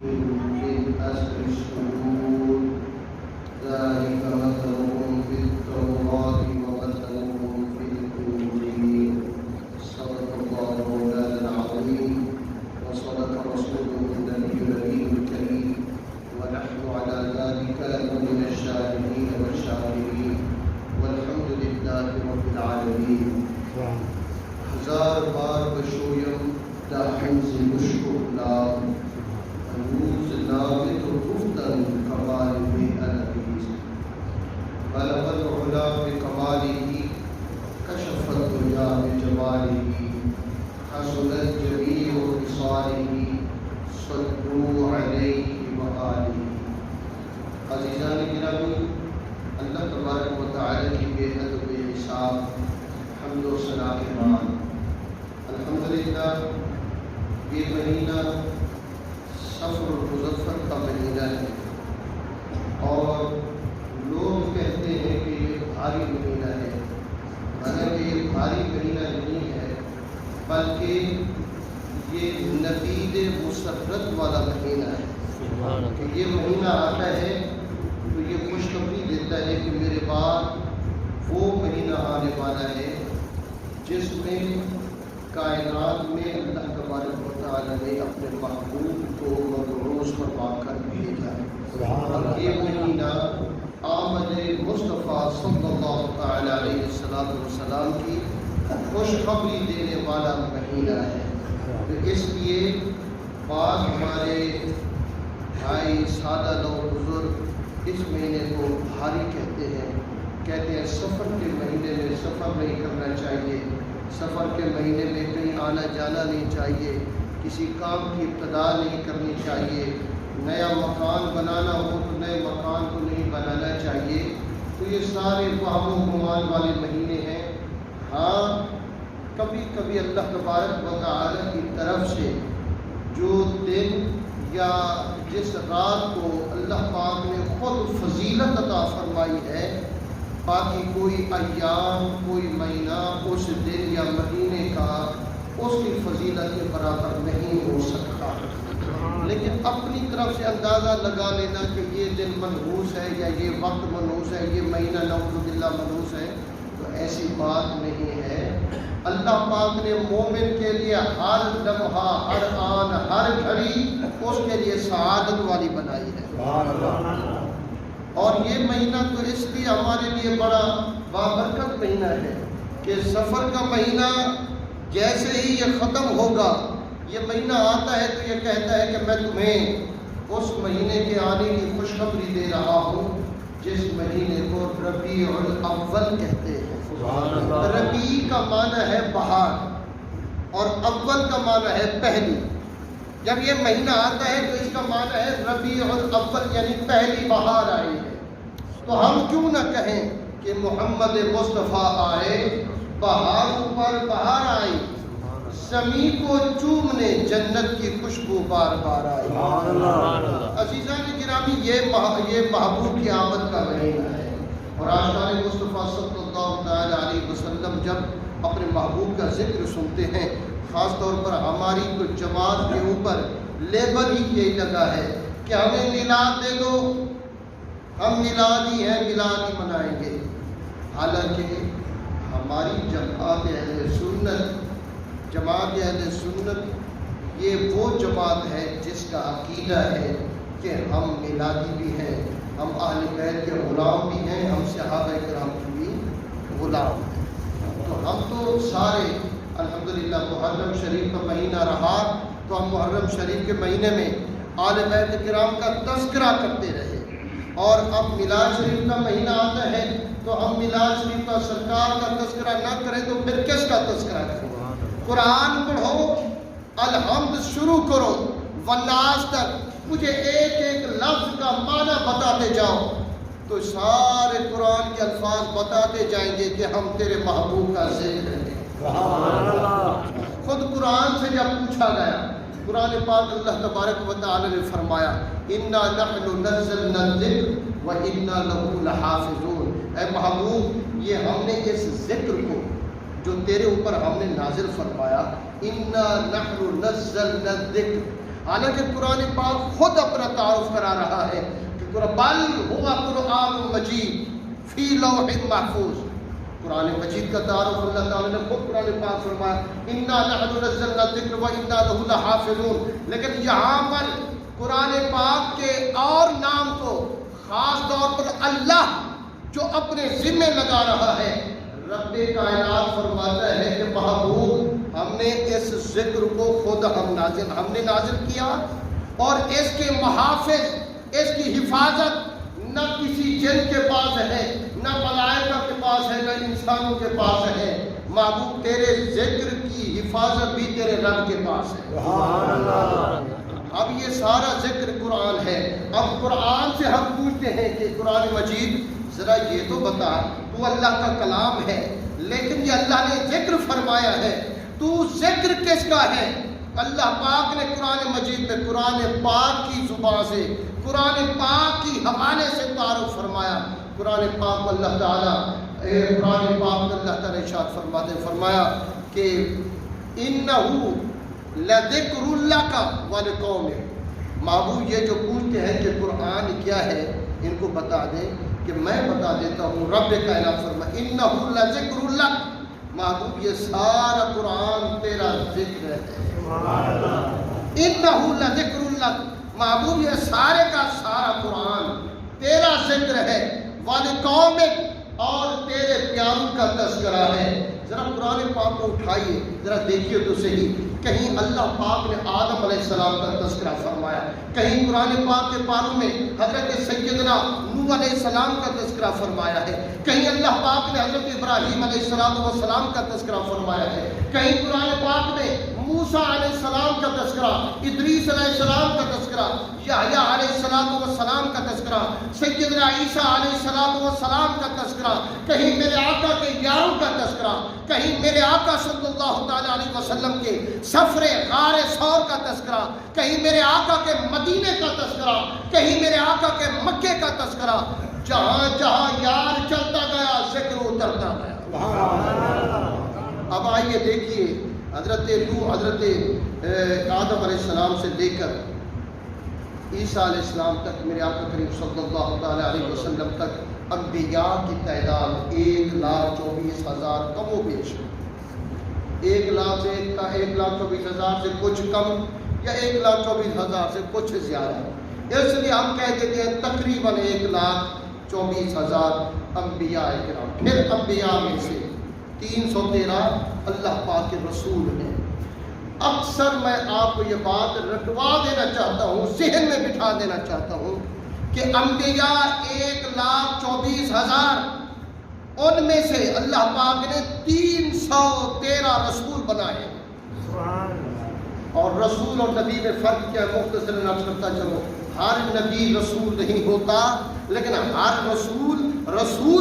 من أسر الصدور ذلك مثلهم في التوراة ومثلهم في الإنجيل صدق الله مولانا العظيم وصدق رسوله النبي الكريم ونحن على ذلك من الشاهدين والشاكرين والحمد لله رب العالمين. ہزار بار بشویم داحوز مشکل نام روز نامت و گفتن کمال میں العزیز بلغ العلا بکمالہ کشف الدنیا بجمالہ حسنت جمیع خصالہ صلوا علیہ وآلہ. عزیزان گرامی، اللہ تبارک و تعالی کی بے حد و بے حساب حمد و ثنا کے بعد الحمدللہ یہ مہینہ سفر المظفر کا مہینہ ہے اور لوگ کہتے ہیں کہ یہ بھاری مہینہ ہے. حالانکہ یہ بھاری مہینہ نہیں ہے بلکہ یہ نفید مسرت والا مہینہ ہے. کہ یہ مہینہ آتا ہے تو یہ خوشخبری دیتا ہے کہ میرے بعد وہ مہینہ آنے والا ہے جس میں کائنات میں اللہ تبارک و تعالی نے اپنے محبوب کو مبعوث فرما کر بھیجا ہے. اور یہ مہینہ آمد مصطفیٰ صلی اللہ تعالی علیہ وسلم کی خوشخبری دینے والا مہینہ ہے. تو اس لیے بعض ہمارے بھائی سادہ لوگ بزرگ اس مہینے کو بھاری کہتے ہیں سفر کے مہینے میں سفر نہیں کرنا چاہیے، سفر کے مہینے میں کہیں آنا جانا نہیں چاہیے، کسی کام کی ابتدا نہیں کرنی چاہیے، نیا مکان بنانا ہو تو نئے مکان کو نہیں بنانا چاہیے. تو یہ سارے وہم و گمان والے مہینے ہیں. ہاں کبھی کبھی اللہ تبارک و تعالی کی طرف سے جو دن یا جس رات کو اللہ پاک نے خود فضیلت عطا فرمائی ہے، باقی کوئی ایام کوئی مہینہ اس دن یا مہینے کا اس کی فضیلت کے برابر نہیں ہو سکتا. لیکن اپنی طرف سے اندازہ لگا لینا کہ یہ دن منحوس ہے یا یہ وقت منحوس ہے، یہ مہینہ نعوذ باللہ منحوس ہے، تو ایسی بات نہیں ہے. اللہ پاک نے مومن کے لیے ہر لمحہ ہر آن ہر گھڑی اس کے لیے سعادت والی بنائی ہے. اور یہ مہینہ تو اس لیے ہمارے لیے بڑا بابرکت مہینہ ہے کہ سفر کا مہینہ جیسے ہی یہ ختم ہوگا، یہ مہینہ آتا ہے تو یہ کہتا ہے کہ میں تمہیں اس مہینے کے آنے کی خوشخبری دے رہا ہوں جس مہینے کو ربیع الاول کہتے ہیں. ربیع کا معنی ہے بہار اور اول کا معنی ہے پہلی. جب یہ مہینہ آتا ہے تو اس کا معنی ہے ربیع الاول یعنی پہلی بہار آئی ہے. تو ہم کیوں نہ کہیں کہ محمد مصطفیٰ آئے، بہاروں پر بہار آئی، زمین کو چومنے جنت کی خوشبو بار بار آئی. عزیزان گرامی، یہ محبوب کی آمد کا مہینہ ہے. اور آشکار مصطفیٰ صلی اللہ تعالی علیہ وسلم جب اپنے محبوب کا ذکر سنتے ہیں، خاص طور پر ہماری تو جماعت کے اوپر لیبل ہی یہی لگا ہے کہ ہمیں میلاد دے دو، ہم میلاد ہی ہیں، میلاد ہی منائیں گے. حالانکہ ہماری جماعت اہل سنت یہ وہ جماعت ہے جس کا عقیدہ ہے کہ ہم میلادی بھی ہیں، ہم اہل بیت کے غلام بھی ہیں، ہم صحابہ کرام کے بھی غلام ہیں. تو ہم تو سارے الحمدللہ محرم شریف کا مہینہ رہا تو ہم محرم شریف کے مہینے میں آل بیت کرام کا تذکرہ کرتے رہے. اور اب میلاد شریف کا مہینہ آتا ہے تو ہم میلاد شریف کا سرکار کا تذکرہ نہ کریں تو پھر کس کا تذکرہ کریں؟ قرآن پڑھو، الحمد شروع کرو والناس تک، مجھے ایک ایک لفظ کا معنی بتاتے جاؤ تو سارے قرآن کے الفاظ بتاتے جائیں گے کہ ہم تیرے محبوب کا ذکر ہیں. خود قرآن سے جب پوچھا گیا، قرآن پاک اللہ تبارک و تعالی نے فرمایا اِنَّا نَحْنُ نَزَّلْنَا الذِّكْرَ وَإِنَّا لَهُ لَحَافِظُونَ. اے محبوب، یہ ہم نے اس ذکر کو جو تیرے اوپر ہم نے نازل فرمایا، اِنَّا نَحْنُ نَزَّلْنَا الذِّكْرَ، حالانکہ قرآن پاک خود اپنا تعارف کرا رہا ہے کہ بل ہوا قرآن مجید فی لوح محفوظ. قرآن مجید کا تعارف اللہ تعالیٰ نے خود قرآن پاک فرمایا انا نحن نزلنا الذکر و انا لہ لحافظون. لیکن یہاں پر قرآن پاک کے اور نام کو خاص طور پر اللہ جو اپنے ذمہ لگا رہا ہے، رب کائنات فرماتا ہے کہ محبوب ہم نے اس ذکر کو خود ہم نے نازل کیا، اور اس کے محافظ، اس کی حفاظت نہ کسی جن کے پاس ہے، نہ ملائکہ کے پاس ہے، نہ انسانوں کے پاس ہے. محبوب تیرے ذکر کی حفاظت بھی تیرے رب کے پاس ہے. سبحان اللہ. اب یہ سارا ذکر قرآن ہے. اب قرآن سے ہم پوچھتے ہیں کہ قرآن مجید ذرا یہ تو بتا، تو اللہ کا کلام ہے لیکن یہ اللہ نے ذکر فرمایا ہے، تو ذکر کس کا ہے؟ اللہ پاک نے قرآن مجید میں قرآن پاک کی زبان سے، قرآن پاک کی حوالے سے تعارف فرمایا. قرآن پاک کو اللہ تعالیٰ قرآن پاک میں اللہ تعالیٰ ارشاد فرمایا کہ انہو لذکر لک ولقومک. محبوب یہ جو پوچھتے ہیں کہ قرآن کیا ہے، ان کو بتا دیں کہ میں بتا دیتا ہوں. رب کائنات فرمایا انہو لذکر لک. محبوب یہ سارا قرآن تیرا ذکر ہے. انہو لذکر لک. محبوب یہ سارے کا سارا قرآن تیرا ذکر ہے. ولقومک، اور تیرے پیاروں کا تذکرہ ہے. ذرا قرآن پاک کو اٹھائیے، ذرا دیکھیے تو صحیح. کہیں اللہ پاک نے آدم علیہ السلام کا تذکرہ فرمایا، کہیں قرآن پاک کے پاروں میں حضرت سیدنا نوح علیہ السلام کا تذکرہ فرمایا ہے، کہیں اللہ پاک نے حضرت ابراہیم علیہ السلام کا تذکرہ فرمایا ہے، کہیں قرآن پاک میں موسیٰ علیہ السلام کا تذکرہ، ادریس علیہ السلام کا تذکرہ، یحییٰ علیہ السلام کا تذکرہ، سیدنا عیسیٰ علیہ السلام کا تذکرہ، کہیں میرے آقا کے یاروں کا تذکرہ، کہیں میرے آقا صلی اللہ تعالیٰ علیہ وسلم کے سفر غار ثور کا تذکرہ، کہیں میرے آقا کے مدینے کا تذکرہ، کہیں میرے آقا کے مکے کا تذکرہ. جہاں جہاں یار چلتا گیا ذکر اترتا گیا. اب آئیے دیکھیے حضرت نوح، حضرت آدم علیہ السلام سے لے کر عیسیٰ علیہ السلام تک، میرے آقا کریم صلی اللہ تعالیٰ علیہ وسلم تک انبیاء کی تعداد 1,24,000 کم و بیش. 1,24,000 سے کچھ کم یا 1,24,000 سے کچھ زیادہ. اس لیے ہم کہہ دیتے ہیں تقریباً 1,24,000 انبیاء کرام. پھر انبیاء میں سے 313 اللہ پاک کے رسول ہیں. اکثر میں آپ کو یہ بات رٹوا دینا چاہتا ہوں، ذہن میں بٹھا دینا چاہتا ہوں کہ انبیاء 1,24,000، ان میں سے اللہ پاک نے 313 رسول بنائے. اور رسول اور نبی میں فرق کیا؟ مختصر عرض کرتا چلو. ہر نبی رسول نہیں ہوتا، لیکن ہر رسول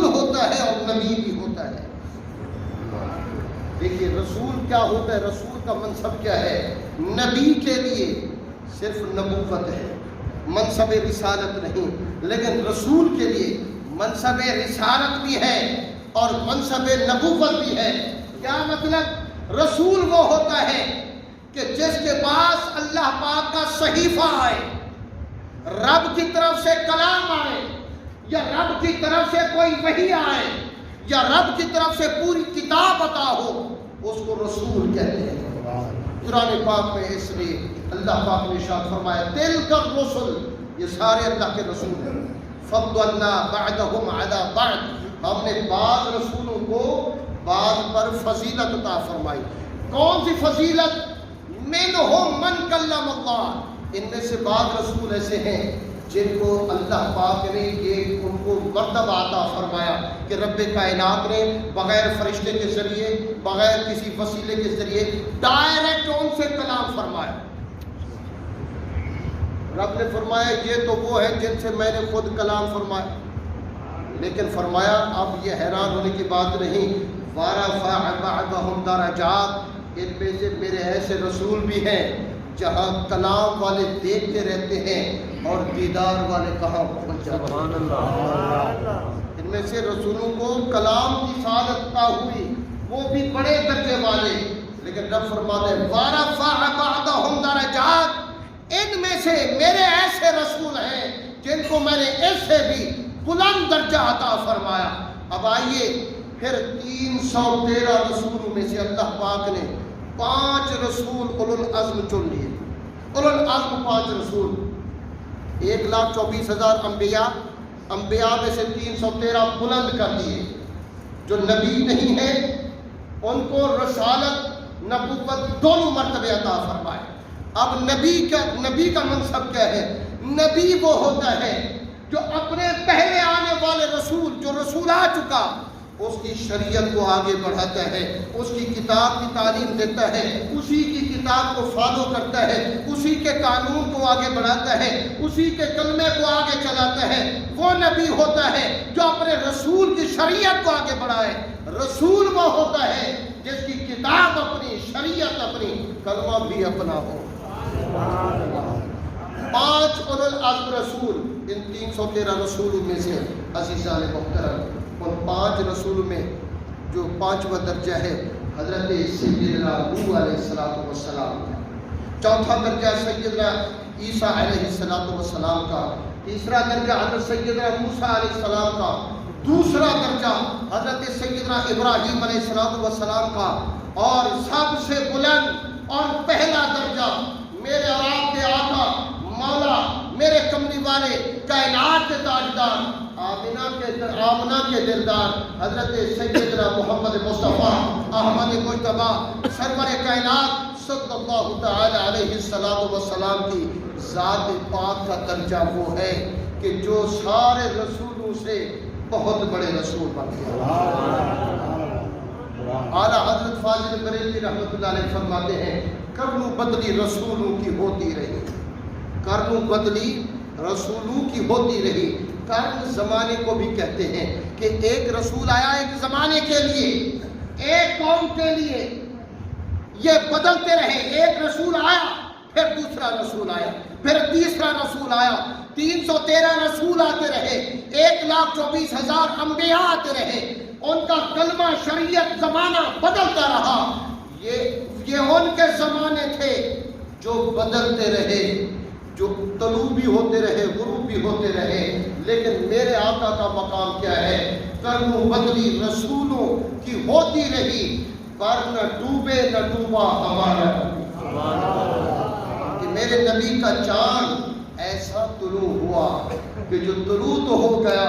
ہوتا ہے اور نبی بھی ہوتا ہے. دیکھیے رسول کیا ہوتا ہے، رسول کا منصب کیا ہے؟ نبی کے لیے صرف نبوت ہے، منصب رسالت نہیں، لیکن رسول کے لیے منصب رسالت بھی ہے اور منصب نبوت بھی ہے. کیا مطلب؟ رسول وہ ہوتا ہے کہ جس کے پاس اللہ پاک کا صحیفہ آئے، رب کی طرف سے کلام آئے، یا رب کی طرف سے کوئی وحی آئے، یا رب کی طرف سے پوری کتاب عطا ہو، اس کو رسول کہتے ہیں. قرآن پاک میں اس لیے اللہ پاک نے ارشاد فرمایا تلک الرسل، یہ سارے اللہ کے رسول ہیں. فضلنا بعدهم على بعد، ہم نے بعض رسولوں کو بعض پر فضیلت عطا فرمائی. کون سی فضیلت؟ منہم من کلم اللہ، ان میں سے بعض رسول ایسے ہیں جن کو اللہ پاک نے یہ ان کو مرتبہ عطا فرمایا کہ رب کائنات نے بغیر فرشتے کے ذریعے، بغیر کسی وسیلے کے ذریعے ڈائریکٹ ان سے کلام فرمایا. رب نے فرمایا یہ تو وہ ہے جن سے میں نے خود کلام فرمایا، لیکن فرمایا اب یہ حیران ہونے کی بات نہیں. وَرَفَعَ بَعْضَهُمْ دَرَجَاتٍ، ان میں سے میرے ایسے رسول بھی ہیں جہاں کلام والے دیکھتے رہتے ہیں اور دیدار والے کہاں پہنچ جاتے ہیں. ان میں سے رسولوں کو کلام کی سعادت عطا ہوئی، وہ بھی بڑے درجے والے، لیکن رب فرماتے ہیں وَرَفَعَ بَعْضَهُمْ دَرَجَاتٍ، ان میں سے میرے ایسے رسول ہیں جن کو میں نے اس سے بھی بلند درجہ عطا فرمایا۔ اب آئیے پھر 313 رسولوں میں سے اللہ پاک نے 5 رسول اولو العزم چن لیے۔ اولو العزم 5 رسول، 1,24,000 انبیاء میں سے 313 بلند کر دیے۔ جو نبی نہیں ہیں ان کو رسالت نبوت دونوں مرتبے عطا فرمائے۔ اب نبی کا منصب کیا ہے؟ نبی وہ ہوتا ہے جو اپنے پہلے آنے والے رسول، جو رسول آ چکا، اس کی شریعت کو آگے بڑھاتا ہے، اس کی کتاب کی تعلیم دیتا ہے، اسی کی کتاب کو فالو کرتا ہے، اسی کے قانون کو آگے بڑھاتا ہے، اسی کے کلمے کو آگے چلاتا ہے۔ وہ نبی ہوتا ہے جو اپنے رسول کی شریعت کو آگے بڑھائے۔ رسول وہ ہوتا ہے جس کی کتاب اپنی، شریعت اپنی، کلمہ بھی اپنا ہو۔ 5 اولو العزم رسول، ان 313 رسولوں میں سے عزیزان محترم، ان 5 رسولوں میں جو 5واں درجہ ہے حضرت سیدنا نوح علیہ السلام کا، 4تھا درجہ سیدنا عیسیٰ علیہ السلام کا، 3را درجہ حضرت سیدنا موسیٰ علیہ السلام کا، 2 درجہ حضرت سیدنا ابراہیم علیہ السلام کا، اور سب سے بلند اور پہلا درجہ میرے اور آپ کے آقا مولا، میرے کملی والے، کائنات کے تاجدار، آمنہ کے دلدار حضرت سیدنا محمد مصطفیٰ احمد مجتبیٰ سرور کائنات صلی اللہ تعالی علیہ السلام کی ذات پاک کا درجہ وہ ہے کہ جو سارے رسولوں سے بہت بڑے رسول بن گیا۔ اعلیٰ حضرت فاضل بریلوی رحمۃ اللہ علیہ فرماتے ہیں کرنوں بدلی رسولوں کی ہوتی رہی، کرنوں بدلی رسولوں کی ہوتی رہی۔ قرن زمانے کو بھی کہتے ہیں کہ ایک رسول آیا ایک زمانے کے لیے، ایک قوم کے لیے، یہ بدلتے رہے۔ ایک رسول آیا، پھر دوسرا رسول آیا، پھر تیسرا رسول آیا، 313 رسول آتے رہے، 1,24,000 انبیاء آتے رہے، ان کا کلمہ، شریعت، زمانہ بدلتا رہا۔ یہ ان کے زمانے تھے جو بدلتے رہے، جو طلوع بھی ہوتے رہے، غروب بھی ہوتے رہے، لیکن میرے آقا کا مقام کیا ہے؟ کرنوں بدلی رسولوں کی ہوتی رہی، پر نہ ڈوبے نہ ڈوبا ہمارا کہ میرے نبی کا چاند ایسا طلوع ہوا کہ جو طلوع تو ہو گیا،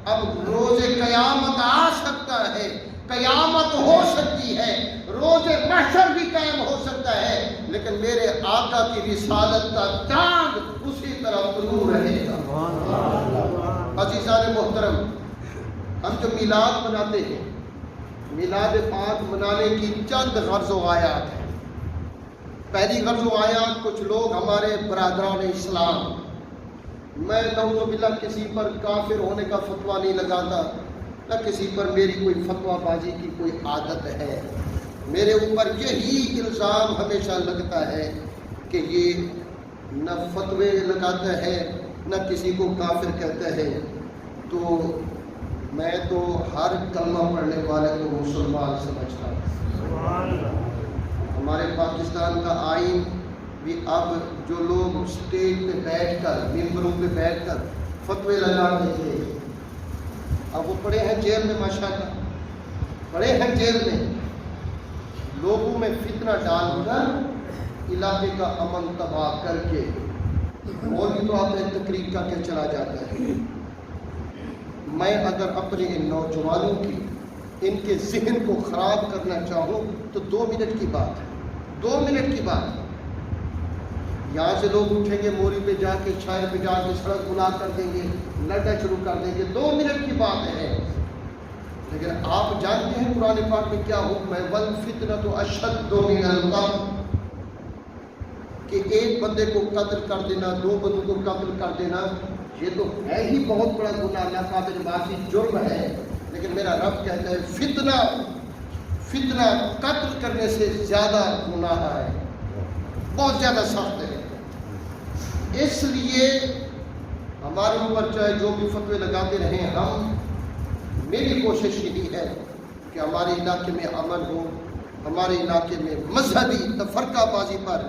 اب روز قیامت آ سکتا ہے، قیامت ہو سکتی ہے، روز محشر بھی قائم ہو سکتا ہے، لیکن میرے آقا کی رسالت کا چاند اسی طرح طلوع رہے گا۔ عزیزان محترم، ہم جو میلاد مناتے ہیں، میلاد پاک منانے کی چند غرض و آیات ہیں۔ پہلی غرض و آیات، کچھ لوگ ہمارے برادران اسلام، میں نعوذ باللہ کسی پر کافر ہونے کا فتویٰ نہیں لگاتا، نہ کسی پر میری کوئی فتویٰ بازی کی کوئی عادت ہے، میرے اوپر یہی الزام ہمیشہ لگتا ہے کہ یہ نہ فتوے لگاتا ہے نہ کسی کو کافر کہتا ہے۔ تو میں تو ہر کلمہ پڑھنے والے کو مسلمان سمجھتا ہوں۔ ہمارے پاکستان کا آئین بھی اب جو لوگ اسٹیج پہ بیٹھ کر، ممبروں پہ بیٹھ کر فتوے لگاتے تھے، اب وہ پڑے ہیں جیل میں، ماشاءاللہ پڑے ہیں جیل میں، لوگوں میں فتنہ ڈال کر علاقے کا امن تباہ کر کے، اور بھی تو آپ نے تقریر کر کے چلا جاتا ہے۔ میں اگر اپنے ان نوجوانوں کی، ان کے ذہن کو خراب کرنا چاہوں تو 2 منٹ کی بات ہے، 2 منٹ کی بات ہے۔ یہاں سے لوگ اٹھیں گے، موری پہ جا کے، شہر پہ جا کے سڑک بنا کر دیں گے، لڑنا شروع کر دیں گے، 2 منٹ کی بات ہے۔ لیکن آپ جانتے ہیں قرآن پاک میں کیا حکم ہے؟ وَالْفِتْنَةُ أَشَدُّ مِنَ الْقَتْلِ، کہ ایک بندے کو قتل کر دینا، 2 بندوں کو قتل کر دینا، یہ تو ہے ہی بہت بڑا گناہ، ناقابل معافی جرم ہے، لیکن میرا رب کہتا ہے فتنہ قتل کرنے سے زیادہ گناہ ہے، بہت زیادہ سخت ہے۔ اس لیے ہمارے اوپر چاہے جو بھی فتوے لگاتے رہیں، میری کوشش یہی ہے کہ ہمارے علاقے میں امن ہو، ہمارے علاقے میں مذہبی تفرقہ بازی پر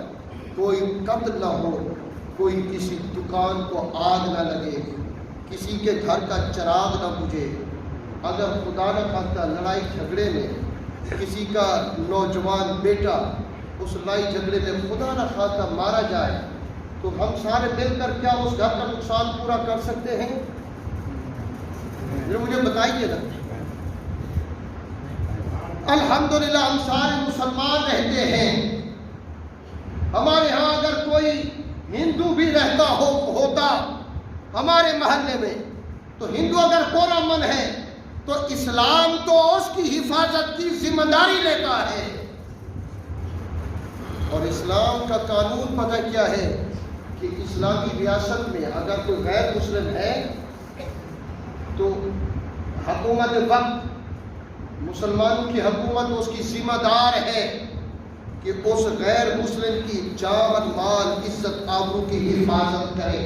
کوئی قتل نہ ہو، کوئی کسی دکان کو آگ نہ لگے، کسی کے گھر کا چراغ نہ بجھے، اگر خدا نہ خواستہ لڑائی جھگڑے میں کسی کا نوجوان بیٹا اس لڑائی جھگڑے میں خدا نہ خواستہ مارا جائے تو ہم سارے مل کر کیا اس گھر کا نقصان پورا کر سکتے ہیں؟ مجھے بتائیے نا۔ الحمدللہ ہم سارے مسلمان رہتے ہیں، ہمارے ہاں اگر کوئی ہندو بھی رہتا ہوتا ہمارے محلے میں تو ہندو اگر پورا من ہے تو اسلام تو اس کی حفاظت کی ذمہ داری لیتا ہے، اور اسلام کا قانون پتہ کیا ہے کہ اسلامی ریاست میں اگر کوئی غیر مسلم ہے تو حکومت وقت مسلمانوں کی حکومت اس کی ذمہ دار ہے کہ اس غیر مسلم کی جان مال عزت آبرو کی حفاظت کرے۔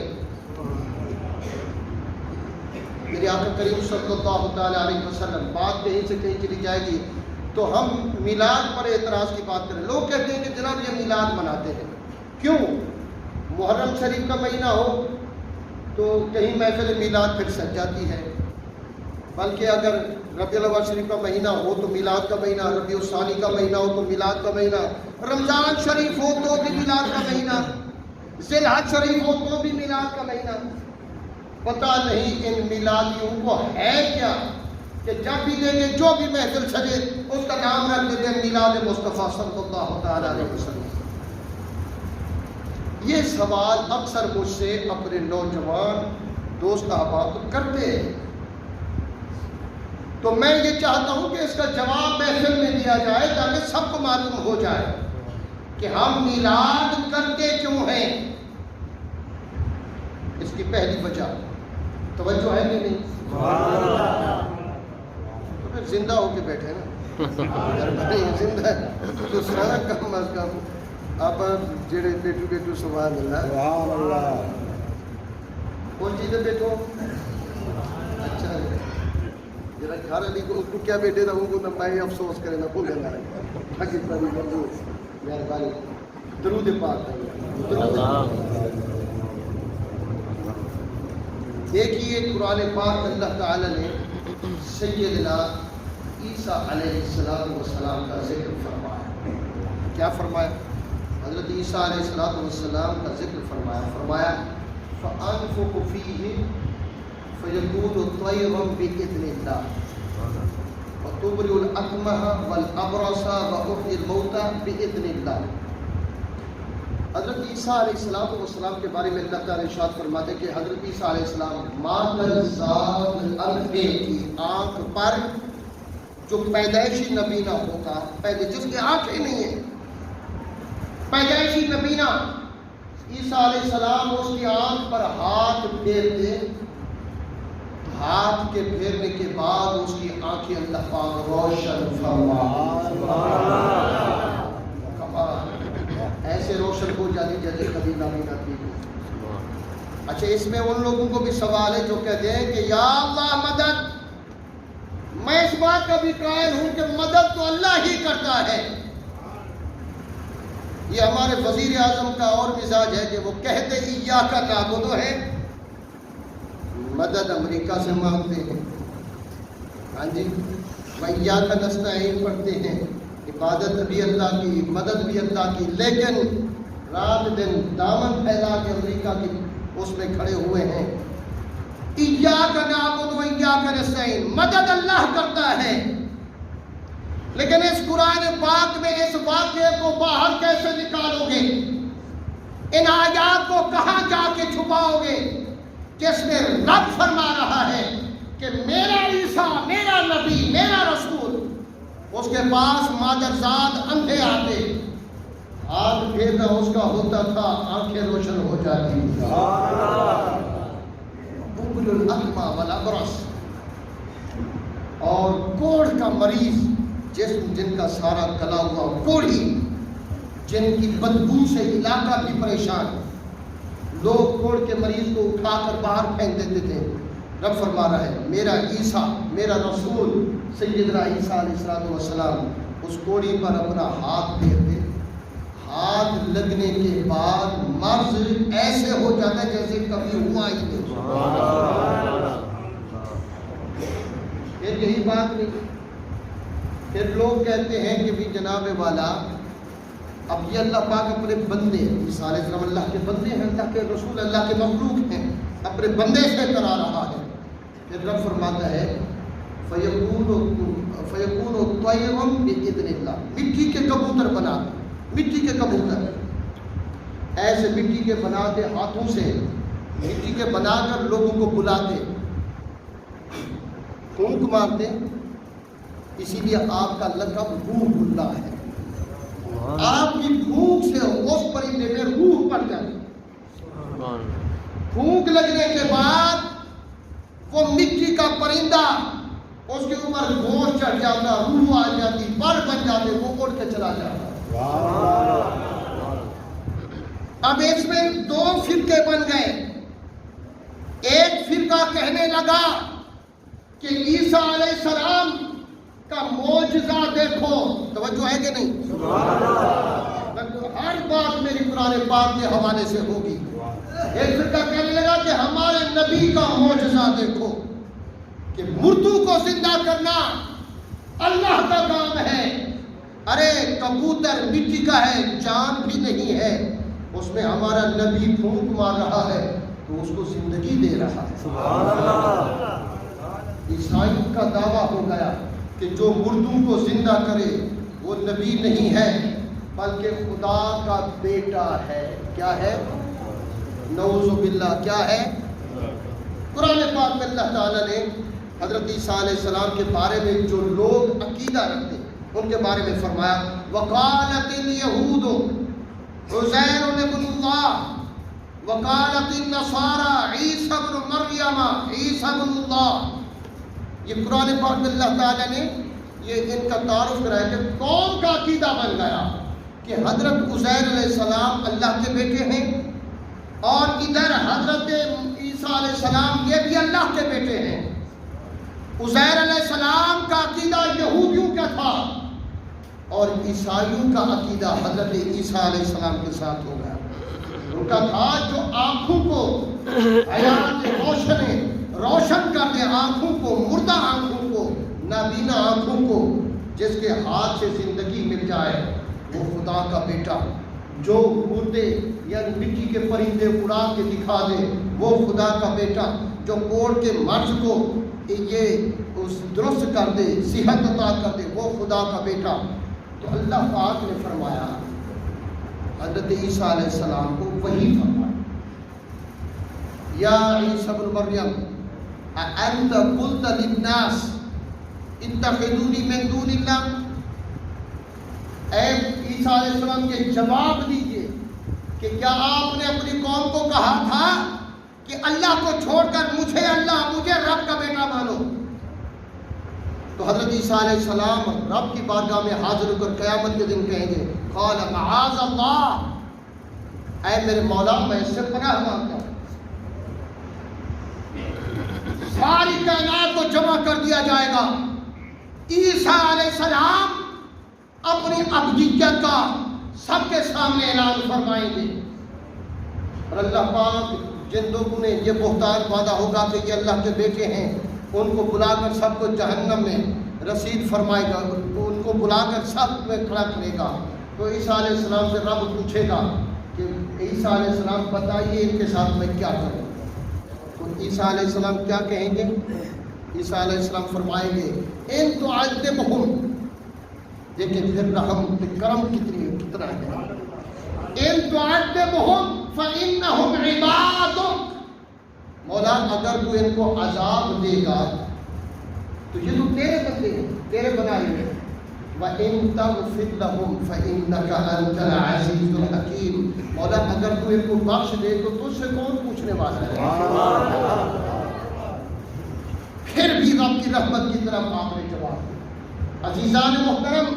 میرے آقا کریم صلی اللہ تعالیٰ علیہ وسلم، بات کہیں سے کہیں چلی جائے گی تو ہم میلاد پر اعتراض کی بات کریں، لوگ کہتے ہیں کہ جناب یہ میلاد مناتے ہیں، کیوں؟ محرم شریف کا مہینہ ہو تو کہیں محفل میلاد پھر سج جاتی ہے، بلکہ اگر ربیع الاول شریف کا مہینہ ہو تو میلاد کا مہینہ، ربیع الثانی کا مہینہ ہو تو میلاد کا مہینہ، رمضان شریف ہو تو بھی میلاد کا مہینہ، ذی الحج شریف ہو تو بھی میلاد کا مہینہ۔ پتہ نہیں ان میلادیوں کو ہے کیا کہ جب بھی دیکھیں جو بھی محفل سجے اس کا نام رکھ دیتے ہیں میلاد مصطفیٰ صلی اللہ تعالیٰ علیہ وسلم۔ یہ سوال اکثر مجھ سے اپنے نوجوان دوست احباب کرتے ہیں، تو میں یہ چاہتا ہوں کہ اس کا جواب محفل میں دیا جائے تاکہ سب کو معلوم ہو جائے کہ ہم میلاد کرتے کیوں ہیں۔ اس کی پہلی وجہ توجہ ہے کہ نہیں؟ تو پھر زندہ ہو کے بیٹھے نا، زندہ تو سارا کم از کم آپ جڑے بیٹو سبحان اللہ کون چیزیں بیٹھو اچھا جرا گھر علی کو اس کو کیا بیٹے تھا ان کو نہ میں افسوس کرے نہ بھولے نہ حقیقت بڑی منظور مہربانی درود پاک دیکھیے قرآن پاک اللہ تعالی نے سیدنا عیسیٰ علیہ السلام کا ذکر فرمایا۔ کیا فرمایا؟ حضرت عیسیٰ علیہ السلام کا ذکر فرمایا فَأَنفُخُ فِيهِ فَيَكُونُ طَيْرًا بِإِذْنِ اللَّهِ وَتُبْرِئُ الْأَكْمَحَ وَالْأَبْرَصَ وَأُحْيِي الْمَوْتَى بِإِذْنِ اللَّهِ۔ حضرت عیسیٰ علیہ السلام کے بارے میں اللہ تعالیٰ ارشاد فرماتے ہیں کہ حضرت عیسیٰ علیہ السلام مادر ذات الانبے کی آنکھ پر جو پیدائشی نبینہ ہوتا پہلے جس کی آنکھیں نہیں ہیں، پیدائشی نبینہ عیسیٰ علیہ السلام اس کی آنکھ پر ہاتھ پھیرتے، ہاتھ کے پھیرنے کے بعد اس کی آنکھیں اللہ پاک روشن ایسے روشن ہو جاتی جیسے کبھی نبینہ تھی۔ اچھا اس میں ان لوگوں کو بھی سوال ہے جو کہتے ہیں کہ یا اللہ مدد، میں اس بات کا بھی قائل ہوں کہ مدد تو اللہ ہی کرتا ہے۔ یہ ہمارے وزیر اعظم کا اور مزاج ہے کہ وہ کہتے ایاک نعبد ہے، مدد امریکہ سے مانگتے ہیں، ہاں جی ایاک نستعین پڑھتے ہیں، عبادت بھی اللہ کی، مدد بھی اللہ کی، لیکن رات دن دامن پھیلا کے امریکہ کی اس میں کھڑے ہوئے ہیں۔ ایاک نعبد و ایاک نستعین، مدد اللہ کرتا ہے، لیکن اس قرآن پاک میں اس واقعے کو باہر کیسے نکالو گے؟ ان آیات کو کہاں جا کے چھپاؤ گے جس میں رب فرما رہا ہے کہ میرا عیسیٰ، میرا نبی، میرا رسول، اس کے پاس مادرزاد اندھے آتے، ہاتھ پھیرنا اس کا ہوتا تھا، آنکھیں روشن ہو جاتی تھی۔ بُغْلُ الْأَكْمَى وَالْأَبْرَص، اور کوڑھ کا مریض، جسم جن کا سارا گلا ہوا، کوڑھی جن کی بدبو سے علاقہ بھی پریشان، لوگ کوڑھ کے مریض کو اٹھا کر باہر پھینک دیتے تھے۔ رب فرما رہا ہے میرا عیسیٰ، میرا رسول سیدنا عیسیٰ علیہ السلام اس کوڑی پر اپنا ہاتھ پھیر دے، ہاتھ لگنے کے بعد مرض ایسے ہو جاتا ہے جیسے کبھی ہوا ہی نہیں. پھر یہی بات نہیں. پھر لوگ کہتے ہیں کہ بھی جناب والا اب یہ اللہ پاک اپنے بندے عیسیٰ علیہ السلام اللہ کے بندے ہیں, اللہ کے رسول, اللہ کے مخلوق ہیں, اپنے بندے سے کرا رہا ہے. پھر رب فرماتا ہے فَيَكُونُ طَيْرًا بِإِذْنِ اللَّهِ, مٹی کے کبوتر بنا دے, مٹی کے کبوتر ایسے مٹی کے بنا دے, ہاتھوں سے مٹی کے بنا کر لوگوں کو بلا دے, پھونک مار دے. اسی لیے آپ کا لقب روح اللہ ہے. آپ کی پھونک سے اس پرندے میں روح پڑ جاتی. پھونک لگنے کے بعد وہ مٹی کا پرندہ, اس کے اوپر گوشت چڑھ جاتا, روح آ جاتی, پر بن جاتے, وہ اڑ کے چلا جاتا. اب اس میں دو فرقے بن گئے. ایک فرقہ کہنے لگا کہ عیسیٰ علیہ السلام کا معجزہ دیکھو. توجہ ہے کہ نہیں؟ ہر بات میری قرآن پاک کے حوالے سے ہوگی. ایک فرقہ کہنے لگا کہ ہمارے نبی کا معجزہ دیکھو کہ مردوں کو زندہ کرنا اللہ کا کام ہے. ارے کبوتر مٹی کا ہے, جان بھی نہیں ہے, اس میں ہمارا نبی پھونک مار رہا ہے تو اس کو زندگی دے رہا ہے. سبحان اللہ. عیسائی کا دعویٰ ہو گیا کہ جو مردوں کو زندہ کرے وہ نبی نہیں ہے بلکہ خدا کا بیٹا ہے. کیا ہے؟ نعوذ باللہ. کیا ہے؟ قرآن پاک میں اللہ تعالیٰ نے حضرت عیسیٰ علیہ السلام کے بارے میں جو لوگ عقیدہ رکھتے ہیں ان کے بارے میں فرمایا وقالت اليہود عزیر ابن اللہ وقالت النصارى عیسیٰ ابن مریم عیسیٰ ابن اللہ. یہ قرآن پاک میں اللہ تعالیٰ نے یہ ان کا تعارف کرایا کہ قوم کا عقیدہ بن گیا کہ حضرت عزیر علیہ السلام اللہ کے بیٹے ہیں, اور ادھر حضرت عیسیٰ علیہ السلام یہ بھی اللہ کے بیٹے ہیں. عزیر علیہ السلام کا عقیدہ یہودیوں کا تھا اور عیسائیوں کا عقیدہ حضرت عیسیٰ علیہ السلام کے ساتھ ہو گیا. ان کا تھا جو آنکھوں کو حیات روشن کر دے, آنکھوں کو, مردہ آنکھوں کو, نابینا آنکھوں کو, جس کے ہاتھ سے زندگی مل جائے وہ خدا کا بیٹا. جو مردے یا مٹی کے پرندے اڑا کے دکھا دے وہ خدا کا بیٹا. جو کوڑ کے مرض کو یہ درست کر دے, صحت عطا کر دے, وہ خدا کا بیٹا. تو اللہ پاک نے فرمایا حضرت عیسیٰ علیہ السلام کو وہی فرمایا یا عیسیٰ ابن مریم اَأَنْتَ قُلْتَ لِلنَّاسِ اتَّخِذُونِي مِن دُونِ اللَّهِ. اے عیسیٰ علیہ السلام کے جواب دیجئے کہ کیا آپ نے اپنی قوم کو کہا تھا کہ اللہ کو چھوڑ کر مجھے رب کا بیٹا مانو. تو حضرت عیسیٰ علیہ السلام رب کی بارگاہ میں حاضر ہو کر قیامت کے دن کہیں گے قال معاذ اللہ, اے میرے مولا میں اس سے پناہ مانگتا ہوں. ساری کائنات کو جمع کر دیا جائے گا, عیسیٰ علیہ السلام اپنی ابدیت کا سب کے سامنے اعلان فرمائیں گے. اور اللہ پاک جن لوگوں نے یہ بہتان وعدہ ہوگا کہ یہ اللہ کے بیٹے ہیں ان کو بلا کر سب کو جہنم میں رسید فرمائے گا, ان کو بلا کر سب میں کھڑا کرے گا. تو عیسیٰ علیہ السلام سے رب پوچھے گا کہ عیسیٰ علیہ السلام بتائیے ان کے ساتھ میں کیا کروں. تو عیسیٰ علیہ السلام کیا کہیں گے؟ عیسیٰ علیہ السلام فرمائیں گے ان تعذبہم, دیکھیں پھر رحم کرم کتنا ہے, ان تعذبہم فإنہم عبادک. مولا اگر تو ان کو عذاب دے گا تو یہ تو تیرے بندے ہیں, تیرے بنائے ہوئے. وَإِن تَغْفِرْ لَهُمْ فَإِنَّكَ أَنْتَ الْعَزِيزُ الْحَكِيمُ. مولا اگر تو ان کو بخش دے تو تجھ سے کون پوچھنے والا ہے. پھر بھی رب کی رحمت کی طرف آپ نے جواب دیا. عزیزان محترم,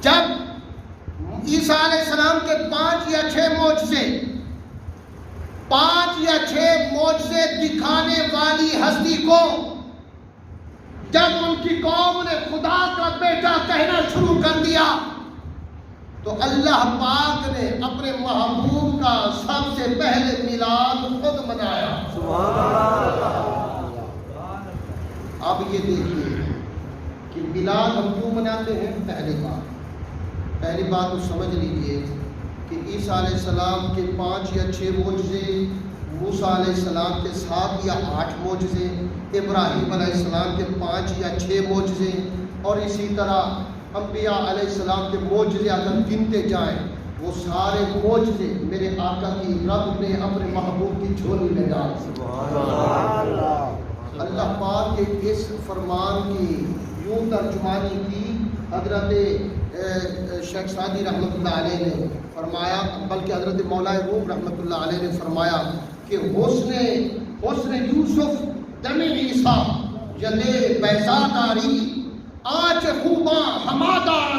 جب عیسیٰ علیہ السلام کے 5 یا 6 معجزے دکھانے والی ہستی کو جب ان کی قوم نے خدا کا بیٹا کہنا شروع کر دیا تو اللہ پاک نے اپنے محبوب کا سب سے پہلے میلاد خود منایا. اب یہ دیکھیے کہ میلاد ہم کیوں مناتے ہیں. پہلی بات تو سمجھ لیجئے کہ عیسیٰ علیہ السلام کے 5 یا 6 معجزے، موسیٰ علیہ السلام کے 7 یا 8 معجزے، ابراہیم علیہ السلام کے 5 یا 6 معجزے، اور اسی طرح انبیاء علیہ السلام کے معجزے اگر گنتے جائیں وہ سارے معجزے میرے آقا کی رب نے اپنے محبوب کی جھولی میں ڈال. اللہ پاک کے اس فرمان کی یوں ترجمانی کی حضرت شیخ سعدی رحمۃ اللہ علیہ نے فرمایا، بلکہ حضرت مولا روم رحمۃ اللہ علیہ نے فرمایا کہ حسن یوسف دم عیسیٰ یلے بیزاداری آج خوباں ہمادار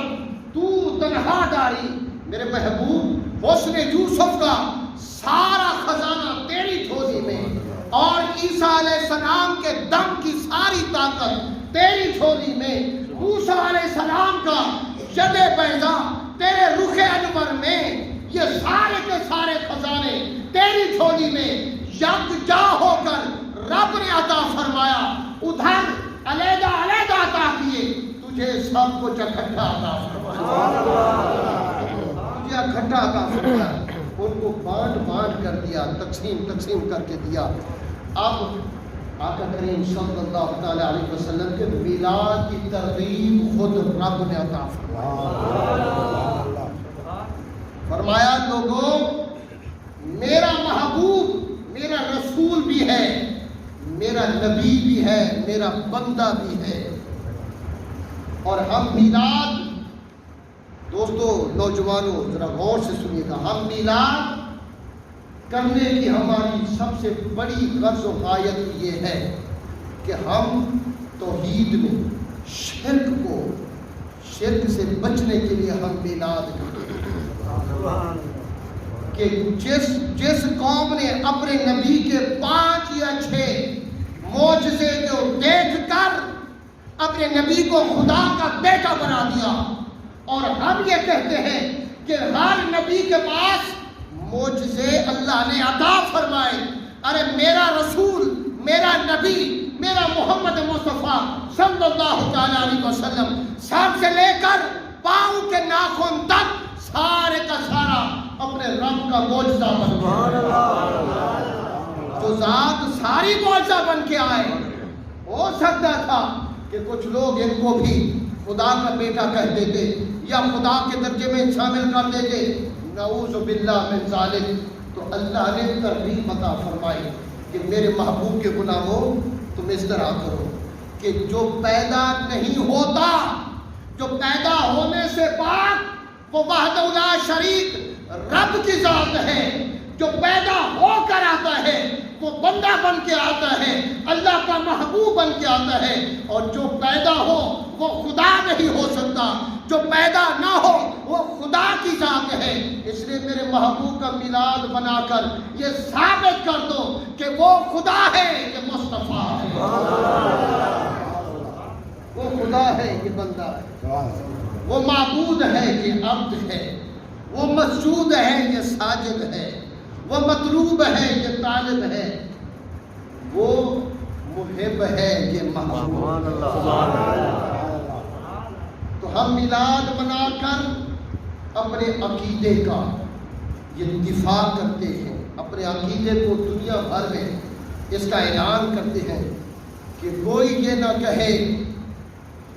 تو تنہا داری. میرے محبوب حسن یوسف کا سارا خزانہ تیری جھولی میں، اور عیسیٰ علیہ السلام کے دم کی ساری طاقت تیری جھولی میں، موسیٰ علیہ السلام کا ید بیضا تیرے رخ انور میں، یہ سارے کے سارے خزانے تیری جھولی میں یکجا ہو کر رب نے عطا فرمایا. ادھر علیحدہ علیحدہ عطا کیے، تجھے سب کچھ اکٹھا عطا فرمایا. تجھے اکٹھا عطا فرمایا، ان کو بانٹ کر دیا، تقسیم کر کے دیا. اب آقا کریم صلی اللہ تعالی علیہ وسلم کے میلاد کی ترغیب خود رب نے عطا فرمایا. لوگوں، میرا محبوب میرا رسول بھی ہے، میرا نبی بھی ہے، میرا بندہ بھی ہے. اور ہم میلاد، دوستو نوجوانوں ذرا غور سے سنیے گا، ہم میلاد کرنے کی ہماری سب سے بڑی غرض و غایت یہ ہے کہ ہم توحید میں شرک سے بچنے کے لیے ہم میلاد کرتے ہیں. کہ جس قوم نے اپنے نبی کے 5 یا 6 معجزے کو دیکھ کر اپنے نبی کو خدا کا بیٹا بنا دیا، اور ہم یہ کہتے ہیں کہ ہر نبی کے پاس معجزے اللہ نے عطا فرمائے. ارے میرا رسول، میرا نبی، میرا محمد مصطفیٰ صلی اللہ تعالی علیہ وسلم سر سے لے کر پاؤں کے ناخن تک سارے کا سارا اپنے رب کا معجزہ بن گیا. تو ذات ساری معجزہ بن کے آئے. ہو سکتا تھا کہ کچھ لوگ ان کو بھی خدا کا بیٹا کہہ دیتے یا خدا کے درجے میں شامل کر دیتے، نعوذ باللہ من ذالک. تو اللہ نے ترغیب عطا فرمائی کہ میرے محبوب کے غلاموں تم اس طرح کرو کہ جو پیدا نہیں ہوتا، جو پیدا ہونے سے پاک، وہ وحدہ لا شریک رب کی ذات ہے. جو پیدا ہو کر آتا ہے وہ بندہ بن کے آتا ہے، اللہ کا محبوب بن کے آتا ہے. اور جو پیدا ہو وہ خدا نہیں ہو سکتا، جو پیدا نہ ہو وہ خدا کی ذات ہے. اس لیے میرے محبوب کا میلاد بنا کر یہ ثابت کر دو کہ وہ خدا ہے، یہ مصطفیٰ ہے، وہ خدا ہے، یہ بندہ ہے، وہ معبود ہے، یہ عبد ہے، وہ مسجود ہے، یہ ساجد ہے، وہ مطلوب ہے، یہ طالب ہے، وہ محب ہے، یہ محبوب. تو ہم میلاد منا کر اپنے عقیدے کا یہ دفاع کرتے ہیں، اپنے عقیدے کو دنیا بھر میں اس کا اعلان کرتے ہیں کہ کوئی یہ نہ کہے،